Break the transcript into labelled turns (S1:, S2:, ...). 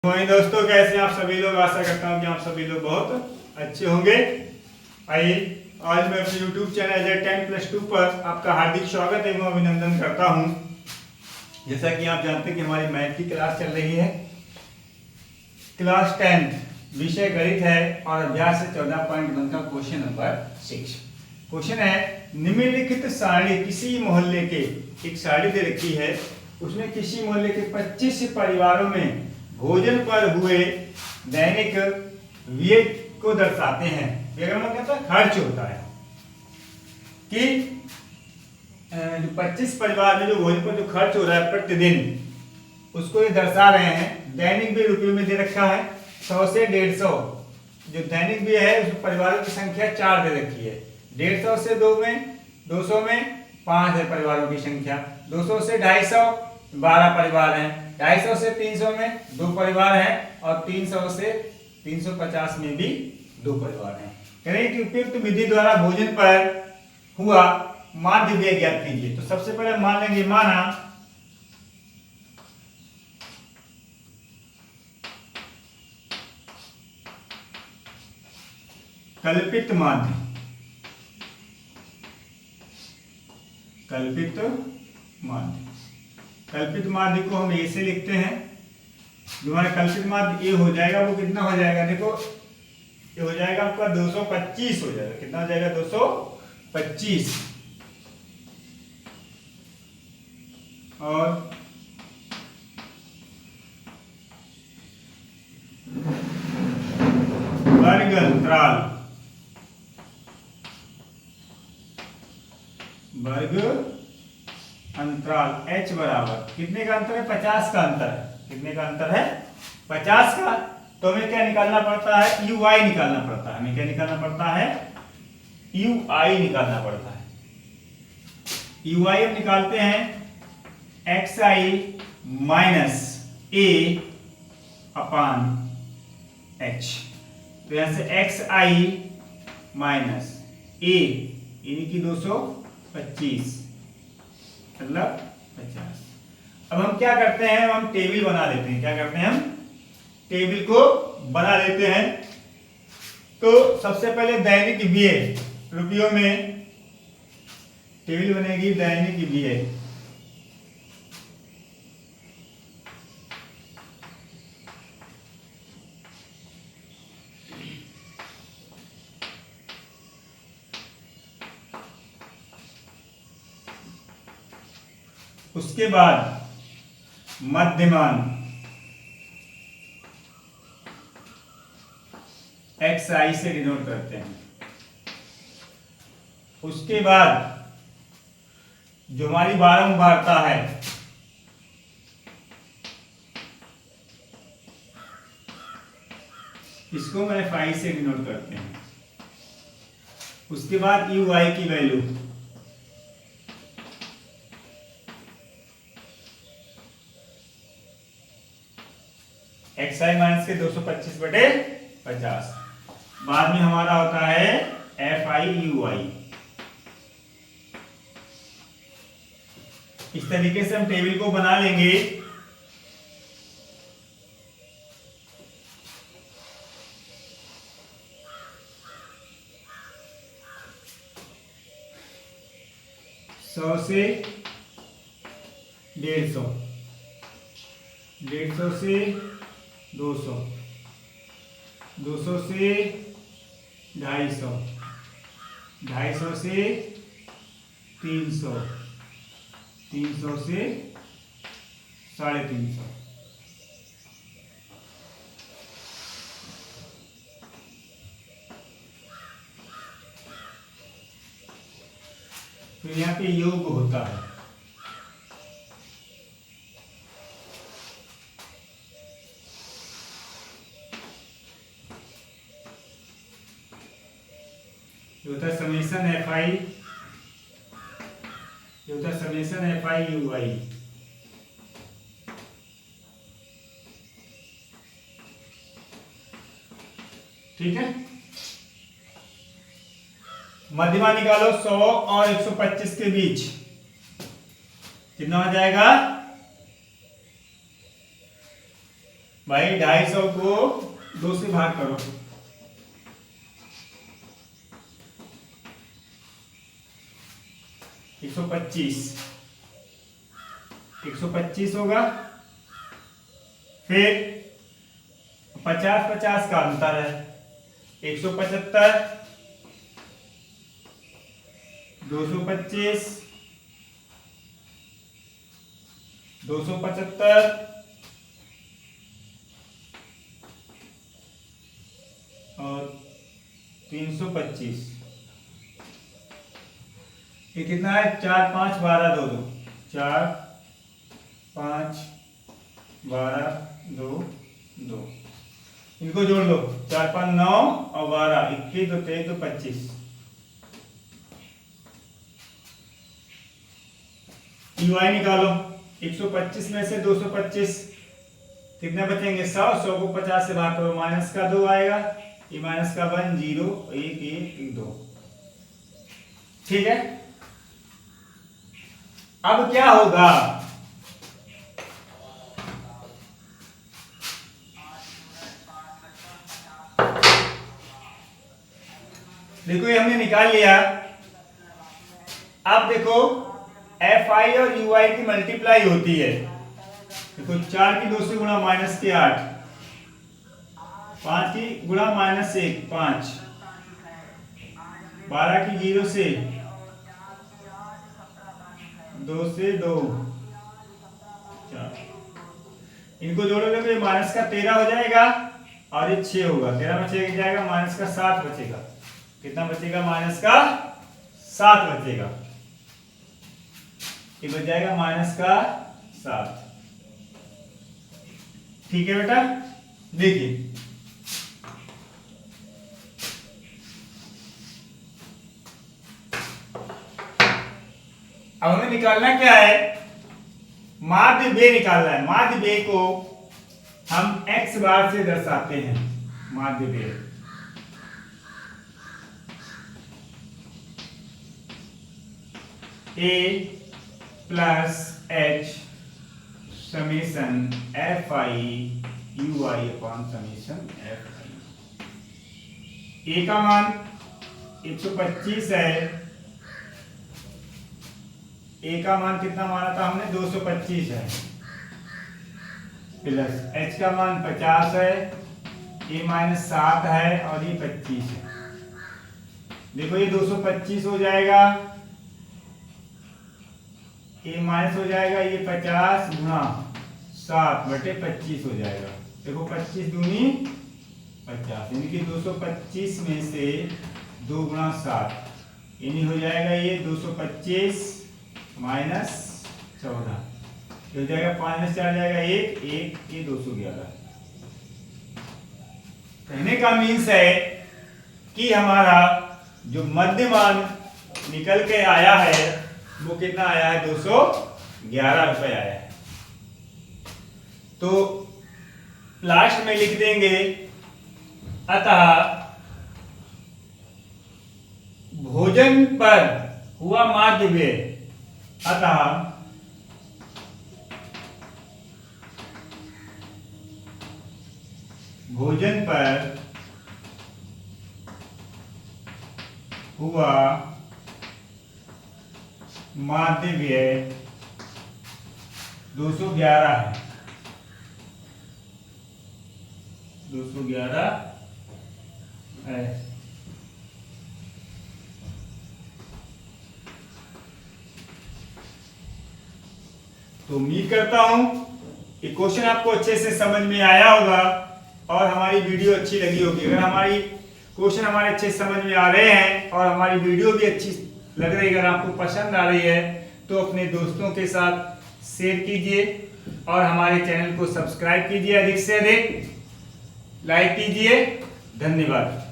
S1: तो दोस्तों, कैसे हैं आप सभी लोग। आशा करता हूं कि आप सभी लोग बहुत अच्छे होंगे। आइए, आज मैं अपने YouTube चैनल 10+2 पर आपका हार्दिक स्वागत एवं अभिनंदन करता हूं। जैसा कि आप जानते हैं कि हमारी मैथ की क्लास चल रही है। क्लास 10 विषय गणित है और अभ्यास है 14.1 का क्वेश्चन नंबर 6। क्वेश्चन है, निम्नलिखित सारणी किसी मोहल्ले के, एक सारणी दे रखी है, उसमें किसी मोहल्ले के 25 परिवारों में भोजन पर हुए दैनिक व्यय को दर्शाते हैं। व्यय का मतलब क्या खर्च होता है कि 25 परिवार में जो भोजन पर जो खर्च हो रहा है प्रतिदिन, उसको ये दर्शा रहे हैं। दैनिक भी रुपये में दे रखा है 100 से 150। जो दैनिक भी है उस परिवारों की संख्या 4 दे रखी है। 150 से 2 में 200 में 5 है परिवारों की संख्या। 200 से 250 12 परिवार हैं। 250 से 300 में 2 परिवार हैं और 300 से 350 में भी 2 परिवार हैं। कह रहे हैं कि उपयुक्त विधि द्वारा भोजन पर हुआ माध्य व्यय ज्ञात कीजिए। तो सबसे पहले मान लेंगे, माना कल्पित माध्य। कल्पित माध्य, कल्पित माध्य को हम ऐसे लिखते हैं। जो हमारा कल्पित माध्य ये हो जाएगा, वो कितना हो जाएगा, देखो ये हो जाएगा आपका 225 हो जाएगा। कितना हो जाएगा, 225। और वर्ग अंतराल, वर्ग अंतराल h बराबर कितने का अंतर है, 50 का अंतर है। कितने का अंतर है, 50 का। तो हमें क्या निकालना पड़ता है, ui निकालना पड़ता है। हमें क्या निकालना पड़ता है, ui निकालना पड़ता है। ui हम निकालते हैं xi minus a upon h। तो यहां से xi माइनस a यानी कि 225 मतलब 50। अब हम क्या करते हैं, हम टेबल बना लेते हैं। क्या करते हैं, हम टेबल को बना लेते हैं। तो सबसे पहले दैनिक व्यय रुपयों में टेबल बनेगी। दैनिक व्यय उसके बाद मध्यमान xi से डिनोट करते हैं। उसके बाद जो हमारी बारंबारता है, इसको मैं फाई से डिनोट करते हैं। उसके बाद ui की वैल्यू xi माइनस के 225/50। बाद में हमारा होता है fi ui। इस तरीके से हम टेबल को बना लेंगे। सौ से 150, 150 से 200, 200 से 250, 250 से 300, 300 से 350। तो यहाँ पे योग होता है। Summation fi, summation fi ui। ठीक है, मध्यमा निकालो 100 और 125 के बीच कितना हो जाएगा, भाई 250 को 2 से भाग करो, 125 होगा। फिर 50-50 का अंतर है, 175, 225, 275 और 325। ये कितना है? 4, 5, 12, 2, 2, 4, 5, 12, 2, 2। इनको जोड़ लो, 4, 5, 9 और 12, 21, 2, 23, 2, 25। यूआई निकालो, 125 में से 225 कितने बचेंगे? 100। 100 को 50 से भाग करो, माइनस का 2 आएगा, ये माइनस का 1, 0, 1, 1, 2। ठीक है, अब क्या होगा? देखो ये हमने निकाल लिया। अब देखो Fi और Ui की मल्टीप्लाई होती है। देखो 4 की 2 से गुणा माइनस के 8, 5 की गुणा माइनस 1, 5, 12 की 0 से 2 से 2, 4। इनको जोड़ोगे तो ये माइनस का 13 हो जाएगा और ये 6 होगा। 13 बचेगा जाएगा, माइनस का 7 बचेगा। कितना बचेगा? माइनस का 7 बचेगा। ये बच जाएगा माइनस का 7। ठीक है बेटा, देखिए अब हमें निकालना क्या है? माध्य व्यय निकालना है। माध्य व्यय को हम x बार से दर्शाते हैं। माध्य व्यय a plus h summation fi ui upon summation fi। a का मान 125 है। a का मान कितना माना था हमने? 225 है। प्लस h का मान 50 है, a माइनस 7 है और ये 25 है। देखो ये 225 हो जाएगा, a माइनस हो जाएगा, ये 50 गुणा 7 बटे 25 हो जाएगा। देखो 25 दूनी 50, यानी कि 225 में से 2 गुणा 7 यानी हो जाएगा ये 225 माइनस 14, हो जाएगा 5 में 4 जाएगा 1, 1, ये 211। कहने का मीन्स है कि हमारा जो मध्यमान निकल के आया है वो कितना आया है? 211 रुपए आया है। तो लास्ट में लिख देंगे अतः भोजन पर हुआ माध्य व्यय, अतः भोजन पर हुआ माध्य व्यय 211 है। 211 है। तो उम्मीद करता हूं कि क्वेश्चन आपको अच्छे से समझ में आया होगा और हमारी वीडियो अच्छी लगी होगी। अगर हमारी क्वेश्चन हमारे अच्छे समझ में आ रहे हैं और हमारी वीडियो भी अच्छी लग रही है, अगर आपको पसंद आ रही है तो अपने दोस्तों के साथ शेयर कीजिए और हमारे चैनल को सब्सक्राइब कीजिए, अधिक से अधिक लाइक कीजिए। धन्यवाद।